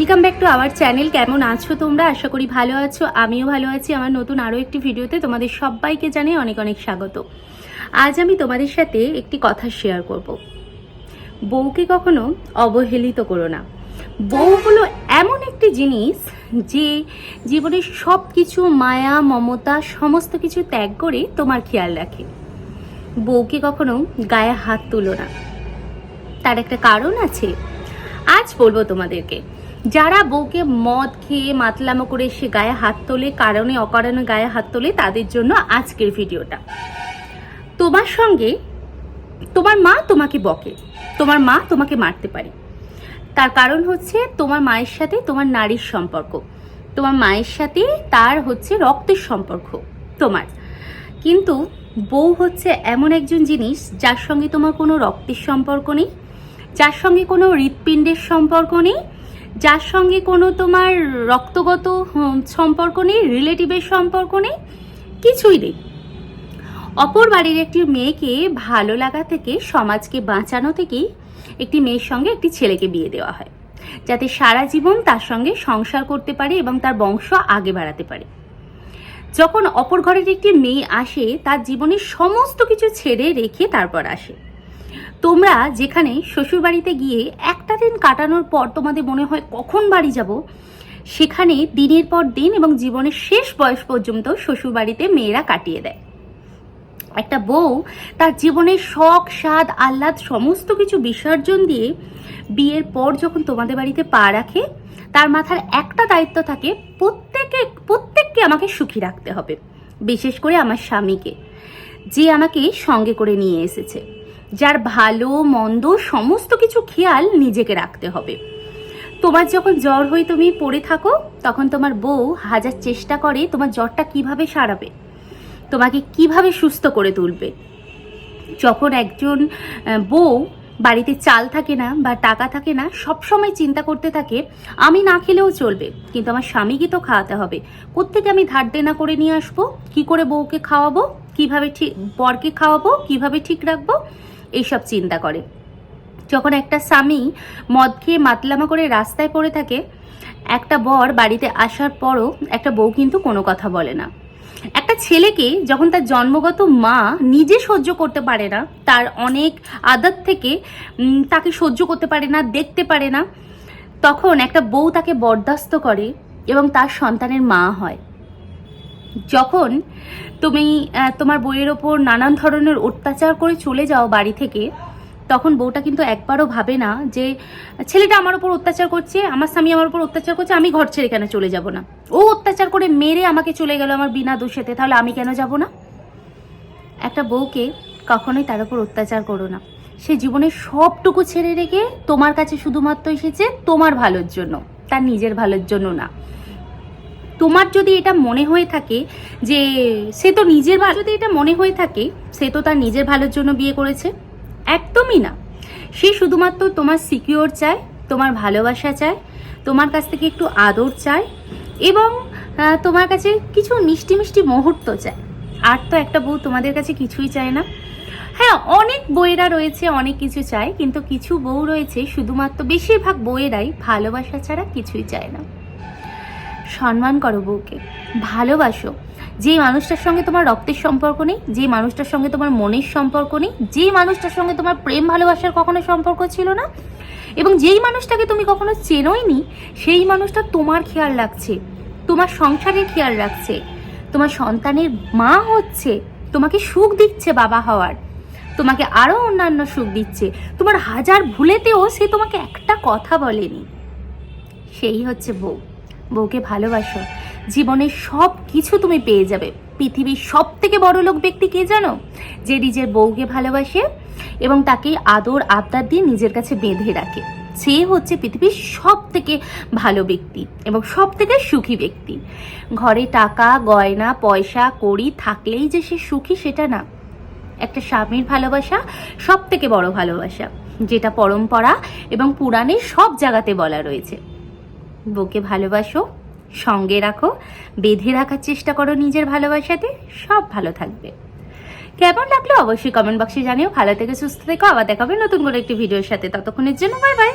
Welcome back to our channel. কেমন আছো তোমরা? আশা করি ভালো আছো, আমিও ভালো আছি। আমার নতুন আরও একটি ভিডিওতে তোমাদের সবাইকে জানাই অনেক অনেক স্বাগত। আজ আমি তোমাদের সাথে একটি কথা শেয়ার করব। বউকে কখনো অবহেলিত করো না। বউ হলো এমন একটি জিনিস যে জীবনের সব কিছু মায়া মমতা সমস্ত কিছু ত্যাগ করে তোমার খেয়াল রাখে। বউকে কখনো গায়ে হাত তুলো না, তার একটা কারণ আছে। আজ বলবো তোমাদেরকে, যারা বউকে মদ খেয়ে মাতলামো করে সে গায়ে হাত তোলে, কারণে অকারণে গায়ে হাত তোলে, তাদের জন্য আজকের ভিডিওটা। তোমার সঙ্গে তোমার মা তোমাকে বকে, তোমার মা তোমাকে মারতে পারে, তার কারণ হচ্ছে তোমার মায়ের সাথে তোমার নারীর সম্পর্ক, তোমার মায়ের সাথে তার হচ্ছে রক্তের সম্পর্ক তোমার। কিন্তু বউ হচ্ছে এমন একজন জিনিস যার সঙ্গে তোমার কোনো রক্তের সম্পর্ক নেই, যার সঙ্গে কোনো হৃৎপিণ্ডের সম্পর্ক নেই, যার সঙ্গে কোনো তোমার রক্তগত সম্পর্ক নেই, রিলেটিভের সম্পর্ক নেই, কিছুই নেই। অপর বাড়ির একটি মেয়েকে ভালো লাগা থেকে, সমাজকে বাঁচানো থেকেই একটি মেয়ের সঙ্গে একটি ছেলেকে বিয়ে দেওয়া হয়, যাতে সারা জীবন তার সঙ্গে সংসার করতে পারে এবং তার বংশ আগে বাড়াতে পারে। যখন অপর ঘরের একটি মেয়ে আসে, তার জীবনের সমস্ত কিছু ছেড়ে রেখে তারপর আসে। তোমরা যেখানে শ্বশুরবাড়িতে গিয়ে একটা দিন কাটানোর পর তোমাদের মনে হয় কখন বাড়ি যাব, সেখানে দিনের পর দিন এবং জীবনের শেষ বয়স পর্যন্ত শ্বশুরবাড়িতে মেয়েরা কাটিয়ে দেয়। একটা বউ তার জীবনের শখ স্বাদ আহ্লাদ সমস্ত কিছু বিসর্জন দিয়ে বিয়ের পর যখন তোমাদের বাড়িতে পা রাখে, তার মাথার একটা দায়িত্ব থাকে, প্রত্যেককে আমাকে সুখী রাখতে হবে, বিশেষ করে আমার স্বামীকে, যে আমাকে সঙ্গে করে নিয়ে এসেছে, যার ভালো মন্দ সমস্ত কিছু খেয়াল নিজেকে রাখতে হবে। তোমার যখন জ্বর হয়ে তুমি পড়ে থাকো, তখন তোমার বউ হাজার চেষ্টা করে তোমার জ্বরটা কিভাবে সারাবে, তোমাকে কিভাবে সুস্থ করে তুলবে। যখন একজন বউ বাড়িতে চাল থাকে না বা টাকা থাকে না, সবসময় চিন্তা করতে থাকে আমি না খেলেও চলবে, কিন্তু আমার স্বামীকে তো খাওয়াতে হবে, কোত্থেকে আমি ধার দেনা করে নিয়ে আসবো, কি করে বউকে খাওয়াবো, কিভাবে ঠিক বরকে খাওয়াবো, কিভাবে ঠিক রাখবো, এইসব চিন্তা করে। যখন একটা স্বামী মদ খেয়ে মাতলামা করে রাস্তায় পড়ে থাকে, একটা বর বাড়িতে আসার পরও একটা বউ কিন্তু কোনো কথা বলে না। একটা ছেলেকে যখন তার জন্মগত মা নিজে সহ্য করতে পারে না, তার অনেক আদত থেকে তাকে সহ্য করতে পারে না, দেখতে পারে না, তখন একটা বউ তাকে বরদাস্ত করে এবং তার সন্তানের মা হয়। যখন তুমি তোমার বউয়ের ওপর নানান ধরনের অত্যাচার করে চলে যাও বাড়ি থেকে, তখন বউটা কিন্তু একবারও ভাবে না যে ছেলেটা আমার ওপর অত্যাচার করছে, আমার স্বামী আমার ওপর অত্যাচার করছে, আমি ঘর ছেড়ে কেন চলে যাব না, ও অত্যাচার করে মেরে আমাকে চলে গেল আমার বিনা দোষেতে, তাহলে আমি কেন যাব না। একটা বউকে কখনোই তার ওপর অত্যাচার করো না। সে জীবনের সবটুকু ছেড়ে রেখে তোমার কাছে শুধুমাত্র এসেছে তোমার ভালোর জন্য, তার নিজের ভালোর জন্য না। তোমার যদি এটা মনে হয়ে থাকে যে সে তো নিজের ভালো, যদি এটা মনে হয়ে থাকে সে তো তার নিজের ভালোর জন্য বিয়ে করেছে, একদমই না। সে শুধুমাত্র তোমার সিকিউর চায়, তোমার ভালোবাসা চায়, তোমার কাছ থেকে একটু আদর চায় এবং তোমার কাছে কিছু মিষ্টি মিষ্টি মুহূর্ত চায়। আর তো একটা বউ তোমাদের কাছে কিছুই চায় না। হ্যাঁ, অনেক বউয়েরা রয়েছে অনেক কিছু চায়, কিন্তু কিছু বউ রয়েছে শুধুমাত্র, বেশিরভাগ বউয়েরাই ভালোবাসা ছাড়া কিছুই চায় না। সম্মান করো বউকে, ভালোবাসো। যে মানুষটার সঙ্গে তোমার রক্তের সম্পর্ক নেই, যে মানুষটার সঙ্গে তোমার মনের সম্পর্ক নেই, যে মানুষটার সঙ্গে তোমার প্রেম ভালোবাসার কখনো সম্পর্ক ছিল না, এবং যেই মানুষটাকে তুমি কখনো চেনোই নি, সেই মানুষটা তোমার খেয়াল রাখছে, তোমার সংসারের খেয়াল রাখছে, তোমার সন্তানের মা হচ্ছে, তোমাকে সুখ দিচ্ছে বাবা হওয়ার, তোমাকে আরো অন্যান্য সুখ দিচ্ছে, তোমার হাজার ভুলেতেও সে তোমাকে একটা কথা বলেনি, সেই হচ্ছে বউ। বউকে ভালোবাসো, জীবনের সব কিছু তুমি পেয়ে যাবে। পৃথিবীর সব থেকে বড় লোক ব্যক্তি কে জানো? যে নিজের বউকে ভালোবাসে এবং তাকে আদর আবদার দিয়ে নিজের কাছে বেঁধে রাখে, সে হচ্ছে পৃথিবীর সব থেকে ভালো ব্যক্তি এবং সব থেকে সুখী ব্যক্তি। ঘরে টাকা গয়না পয়সা কড়ি থাকলেই যে সে সুখী সেটা না। একটা স্বামীর ভালোবাসা সব থেকে বড় ভালোবাসা, যেটা পরম্পরা এবং পুরাণে সব জায়গাতে বলা রয়েছে। বউকে ভালোবাসো, সঙ্গে রাখো, বেঁধে রাখার চেষ্টা করো নিজের ভালোবাসাতে, সব ভালো থাকবে। কেমন লাগলো অবশ্যই কমেন্ট বক্সে জানিও। ভালো থেকে সুস্থ থেকো, আবার দেখা হবে নতুন করে একটি ভিডিওর সাথে। ততক্ষণের জন্য বাই বাই।